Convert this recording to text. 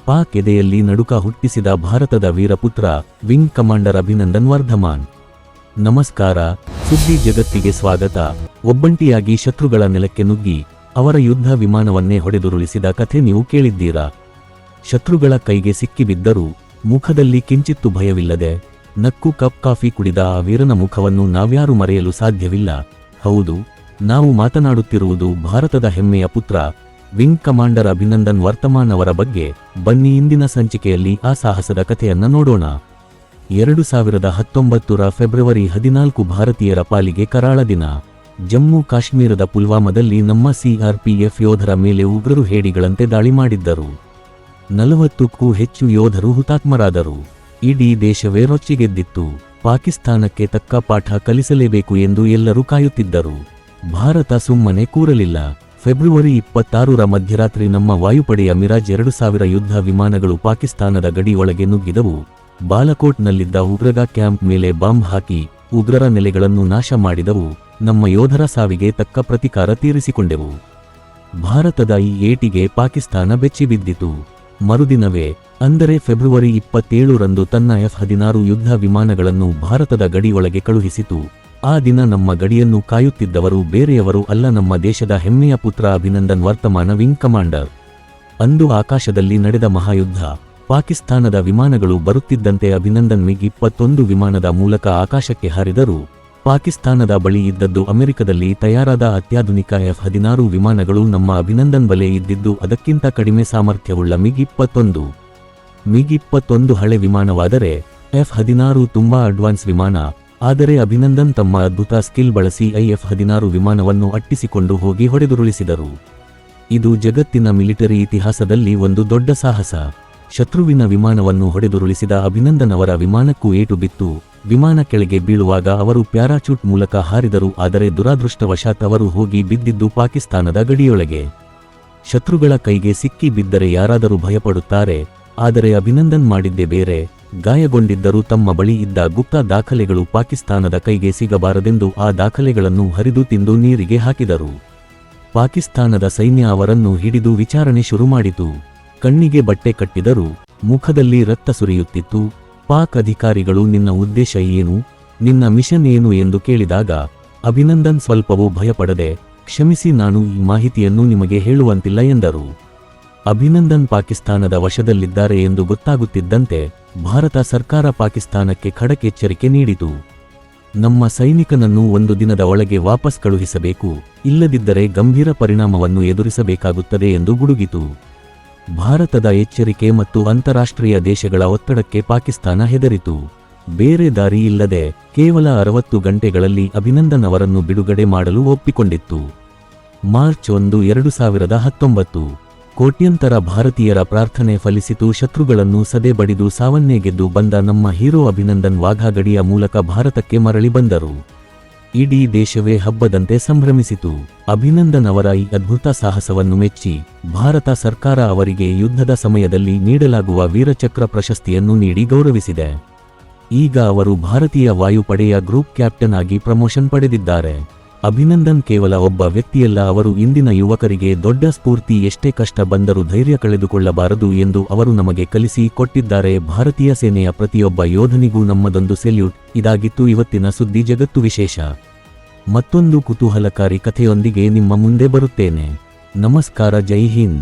ಪಾಕ್ ಎದೆಯಲ್ಲಿ ನಡುಕ ಹುಟ್ಟಿಸಿದ ಭಾರತದ ವೀರಪುತ್ರ ವಿಂಗ್ ಕಮಾಂಡರ್ ಅಭಿನಂದನ್ ವರ್ಧಮಾನ್. ನಮಸ್ಕಾರ, ಸುದ್ದಿ ಜಗತ್ತಿಗೆ ಸ್ವಾಗತ. ಒಬ್ಬಂಟಿಯಾಗಿ ಶತ್ರುಗಳ ನೆಲಕ್ಕೆ ನುಗ್ಗಿ ಅವರ ಯುದ್ಧ ವಿಮಾನವನ್ನೇ ಹೊಡೆದುರುಳಿಸಿದ ಕಥೆ ನೀವು ಕೇಳಿದ್ದೀರಾ? ಶತ್ರುಗಳ ಕೈಗೆ ಸಿಕ್ಕಿಬಿದ್ದರೂ ಮುಖದಲ್ಲಿ ಕಿಂಚಿತ್ತೂ ಭಯವಿಲ್ಲದೆ ನಕ್ಕು ಕಪ್ ಕಾಫಿ ಕುಡಿದ ಆ ವೀರನ ಮುಖವನ್ನು ನಾವ್ಯಾರೂ ಮರೆಯಲು ಸಾಧ್ಯವಿಲ್ಲ. ಹೌದು, ನಾವು ಮಾತನಾಡುತ್ತಿರುವುದು ಭಾರತದ ಹೆಮ್ಮೆಯ ಪುತ್ರ ವಿಂಗ್ ಕಮಾಂಡರ್ ಅಭಿನಂದನ್ ವರ್ಧಮಾನ್ ಅವರ ಬಗ್ಗೆ. ಬನ್ನಿ ಇಂದಿನ ಸಂಚಿಕೆಯಲ್ಲಿ ಆ ಸಾಹಸದ ಕಥೆಯನ್ನ ನೋಡೋಣ. 2019 ಫೆಬ್ರವರಿ 14 ಭಾರತೀಯರ ಪಾಲಿಗೆ ಕರಾಳ ದಿನ. ಜಮ್ಮು ಕಾಶ್ಮೀರದ ಪುಲ್ವಾಮಾದಲ್ಲಿ ನಮ್ಮ ಸಿಆರ್ಪಿಎಫ್ ಯೋಧರ ಮೇಲೆ ಉಗ್ರರು ಹೇಡಿಗಳಂತೆ ದಾಳಿ ಮಾಡಿದ್ದರು. 40ಕ್ಕೂ ಹೆಚ್ಚು ಯೋಧರು ಹುತಾತ್ಮರಾದರು. ಇಡೀ ದೇಶವೇ ರೊಚ್ಚಿಗೆದ್ದಿತ್ತು. ಪಾಕಿಸ್ತಾನಕ್ಕೆ ತಕ್ಕ ಪಾಠ ಕಲಿಸಲೇಬೇಕು ಎಂದು ಎಲ್ಲರೂ ಕಾಯುತ್ತಿದ್ದರು. ಭಾರತ ಸುಮ್ಮನೆ ಕೂರಲಿಲ್ಲ. ಫೆಬ್ರವರಿ 26ರ ಮಧ್ಯರಾತ್ರಿ ನಮ್ಮ ವಾಯುಪಡೆಯ ಮಿರಾಜ್ 2000 ಯುದ್ಧ ವಿಮಾನಗಳು ಪಾಕಿಸ್ತಾನದ ಗಡಿಯೊಳಗೆ ನುಗ್ಗಿದವು. ಬಾಲಕೋಟ್ನಲ್ಲಿದ್ದ ಉಗ್ರಗ ಕ್ಯಾಂಪ್ ಮೇಲೆ ಬಾಂಬ್ ಹಾಕಿ ಉಗ್ರರ ನೆಲೆಗಳನ್ನು ನಾಶ ಮಾಡಿದವು. ನಮ್ಮ ಯೋಧರ ಸಾವಿಗೆ ತಕ್ಕ ಪ್ರತಿಕಾರ ತೀರಿಸಿಕೊಂಡೆವು. ಭಾರತದ ಈ ಏಟಿಗೆ ಪಾಕಿಸ್ತಾನ ಬೆಚ್ಚಿಬಿದ್ದಿತು. ಮರುದಿನವೇ ಅಂದರೆ ಫೆಬ್ರವರಿ 27ರಂದು ತನ್ನ F-16 ಯುದ್ಧ ವಿಮಾನಗಳನ್ನು ಭಾರತದ ಗಡಿಯೊಳಗೆ ಕಳುಹಿಸಿತು. ಆ ದಿನ ನಮ್ಮ ಗಡಿಯನ್ನು ಕಾಯುತ್ತಿದ್ದವರು ಬೇರೆಯವರು ಅಲ್ಲ, ನಮ್ಮ ದೇಶದ ಹೆಮ್ಮೆಯ ಪುತ್ರ ಅಭಿನಂದನ್ ವರ್ಧಮಾನ್ ವಿಂಗ್ ಕಮಾಂಡರ್. ಅಂದು ಆಕಾಶದಲ್ಲಿ ನಡೆದ ಮಹಾಯುದ್ಧ. ಪಾಕಿಸ್ತಾನದ ವಿಮಾನಗಳು ಬರುತ್ತಿದ್ದಂತೆ ಅಭಿನಂದನ್ MiG-21 ವಿಮಾನದ ಮೂಲಕ ಆಕಾಶಕ್ಕೆ ಹಾರಿದರು. ಪಾಕಿಸ್ತಾನದ ಬಳಿ ಇದ್ದದ್ದು ಅಮೆರಿಕದಲ್ಲಿ ತಯಾರಾದ ಅತ್ಯಾಧುನಿಕ F-16 ವಿಮಾನಗಳು. ನಮ್ಮ ಅಭಿನಂದನ್ ಬಲೆ ಇದ್ದಿದ್ದು ಅದಕ್ಕಿಂತ ಕಡಿಮೆ ಸಾಮರ್ಥ್ಯವುಳ್ಳ MiG-21. MiG-21 ಹಳೆ ವಿಮಾನವಾದರೆ F-16 ತುಂಬಾ ಅಡ್ವಾನ್ಸ್ ವಿಮಾನ. ಆದರೆ ಅಭಿನಂದನ್ ತಮ್ಮ ಅದ್ಭುತ ಸ್ಕಿಲ್ ಬಳಸಿ F-16 ವಿಮಾನವನ್ನು ಅಟ್ಟಿಸಿಕೊಂಡು ಹೋಗಿ ಹೊಡೆದುರುಳಿಸಿದರು. ಇದು ಜಗತ್ತಿನ ಮಿಲಿಟರಿ ಇತಿಹಾಸದಲ್ಲಿ ಒಂದು ದೊಡ್ಡ ಸಾಹಸ. ಶತ್ರುವಿನ ವಿಮಾನವನ್ನು ಹೊಡೆದುರುಳಿಸಿದ ಅಭಿನಂದನ್ ಅವರ ವಿಮಾನಕ್ಕೂ ಏಟು ಬಿತ್ತು. ವಿಮಾನ ಕೆಳಗೆ ಬೀಳುವಾಗ ಅವರು ಪ್ಯಾರಾಚೂಟ್ ಮೂಲಕ ಹಾರಿದರು. ಆದರೆ ದುರಾದೃಷ್ಟವಶಾತ್ ಅವರು ಹೋಗಿ ಬಿದ್ದಿದ್ದು ಪಾಕಿಸ್ತಾನದ ಗಡಿಯೊಳಗೆ. ಶತ್ರುಗಳ ಕೈಗೆ ಸಿಕ್ಕಿ ಬಿದ್ದರೆ ಯಾರಾದರೂ ಭಯಪಡುತ್ತಾರೆ, ಆದರೆ ಅಭಿನಂದನ್ ಮಾಡಿದ್ದೇ ಬೇರೆ. ಗಾಯಗೊಂಡಿದ್ದರೂ ತಮ್ಮ ಬಳಿ ಇದ್ದ ಗುಪ್ತ ದಾಖಲೆಗಳು ಪಾಕಿಸ್ತಾನದ ಕೈಗೆ ಸಿಗಬಾರದೆಂದು ಆ ದಾಖಲೆಗಳನ್ನು ಹರಿದು ತಿಂದು ನೀರಿಗೆ ಹಾಕಿದರು. ಪಾಕಿಸ್ತಾನದ ಸೈನ್ಯ ಅವರನ್ನು ಹಿಡಿದು ವಿಚಾರಣೆ ಶುರು ಮಾಡಿತು. ಕಣ್ಣಿಗೆ ಬಟ್ಟೆ ಕಟ್ಟಿದರು. ಮುಖದಲ್ಲಿ ರಕ್ತ ಸುರಿಯುತ್ತಿತ್ತು. ಪಾಕ್ ಅಧಿಕಾರಿಗಳು ನಿನ್ನ ಉದ್ದೇಶ ಏನು, ನಿನ್ನ ಮಿಷನ್ ಏನು ಎಂದು ಕೇಳಿದಾಗ ಅಭಿನಂದನ್ ಸ್ವಲ್ಪವೂ ಭಯಪಡದೆ, ಕ್ಷಮಿಸಿ, ನಾನು ಈ ಮಾಹಿತಿಯನ್ನು ನಿಮಗೆ ಹೇಳುವಂತಿಲ್ಲ ಎಂದರು. ಅಭಿನಂದನ್ ಪಾಕಿಸ್ತಾನದ ವಶದಲ್ಲಿದ್ದಾರೆ ಎಂದು ಗೊತ್ತಾಗುತ್ತಿದ್ದಂತೆ ಭಾರತ ಸರ್ಕಾರ ಪಾಕಿಸ್ತಾನಕ್ಕೆ ಖಡಕ್ ಎಚ್ಚರಿಕೆ ನೀಡಿತು. ನಮ್ಮ ಸೈನಿಕನನ್ನು 1 ದಿನದ ಒಳಗೆ ವಾಪಸ್ ಕಳುಹಿಸಬೇಕು, ಇಲ್ಲದಿದ್ದರೆ ಗಂಭೀರ ಪರಿಣಾಮವನ್ನು ಎದುರಿಸಬೇಕಾಗುತ್ತದೆ ಎಂದು ಗುಡುಗಿತು. ಭಾರತದ ಎಚ್ಚರಿಕೆ ಮತ್ತು ಅಂತಾರಾಷ್ಟ್ರೀಯ ದೇಶಗಳ ಒತ್ತಡಕ್ಕೆ ಪಾಕಿಸ್ತಾನ ಹೆದರಿತು. ಬೇರೆ ದಾರಿ ಇಲ್ಲದೆ ಕೇವಲ 60 ಗಂಟೆಗಳಲ್ಲಿ ಅಭಿನಂದನ್ ಅವರನ್ನು ಬಿಡುಗಡೆ ಮಾಡಲು ಒಪ್ಪಿಕೊಂಡಿತ್ತು. ಮಾರ್ಚ್ 1, 2019 ಕೋಟ್ಯಂತರ ಭಾರತೀಯರ ಪ್ರಾರ್ಥನೆ ಫಲಿಸಿತು. ಶತ್ರುಗಳನ್ನು ಸದೆ ಬಡಿದು ಸಾವನ್ನೇ ಗೆದ್ದು ಬಂದ ನಮ್ಮ ಹೀರೋ ಅಭಿನಂದನ್ ವಾಘಾ ಗಡಿಯ ಮೂಲಕ ಭಾರತಕ್ಕೆ ಮರಳಿ ಬಂದರು. ಇಡೀ ದೇಶವೇ ಹಬ್ಬದಂತೆ ಸಂಭ್ರಮಿಸಿತು. ಅಭಿನಂದನ್ ಅವರ ಈ ಅದ್ಭುತ ಸಾಹಸವನ್ನು ಮೆಚ್ಚಿ ಭಾರತ ಸರ್ಕಾರ ಅವರಿಗೆ ಯುದ್ಧದ ಸಮಯದಲ್ಲಿ ನೀಡಲಾಗುವ ವೀರಚಕ್ರ ಪ್ರಶಸ್ತಿಯನ್ನು ನೀಡಿ ಗೌರವಿಸಿದೆ. ಈಗ ಅವರು ಭಾರತೀಯ ವಾಯುಪಡೆಯ ಗ್ರೂಪ್ ಕ್ಯಾಪ್ಟನ್ ಆಗಿ ಪ್ರಮೋಷನ್ ಪಡೆದಿದ್ದಾರೆ. ಅಭಿನಂದನ್ ಕೇವಲ ಒಬ್ಬ ವ್ಯಕ್ತಿಯಲ್ಲ, ಅವರು ಇಂದಿನ ಯುವಕರಿಗೆ ದೊಡ್ಡ ಸ್ಫೂರ್ತಿ. ಎಷ್ಟೇ ಕಷ್ಟ ಬಂದರೂ ಧೈರ್ಯ ಕಳೆದುಕೊಳ್ಳಬಾರದು ಎಂದು ಅವರು ನಮಗೆ ಕಲಿಸಿ ಕೊಟ್ಟಿದ್ದಾರೆ. ಭಾರತೀಯ ಸೇನೆಯ ಪ್ರತಿಯೊಬ್ಬ ಯೋಧನಿಗೂ ನಮ್ಮದೊಂದು ಸೆಲ್ಯೂಟ್. ಇದಾಗಿತ್ತು ಇವತ್ತಿನ ಸುದ್ದಿ ಜಗತ್ತು ವಿಶೇಷ. ಮತ್ತೊಂದು ಕುತೂಹಲಕಾರಿ ಕಥೆಯೊಂದಿಗೆ ನಿಮ್ಮ ಮುಂದೆ ಬರುತ್ತೇನೆ. ನಮಸ್ಕಾರ, ಜೈ ಹಿಂದ್.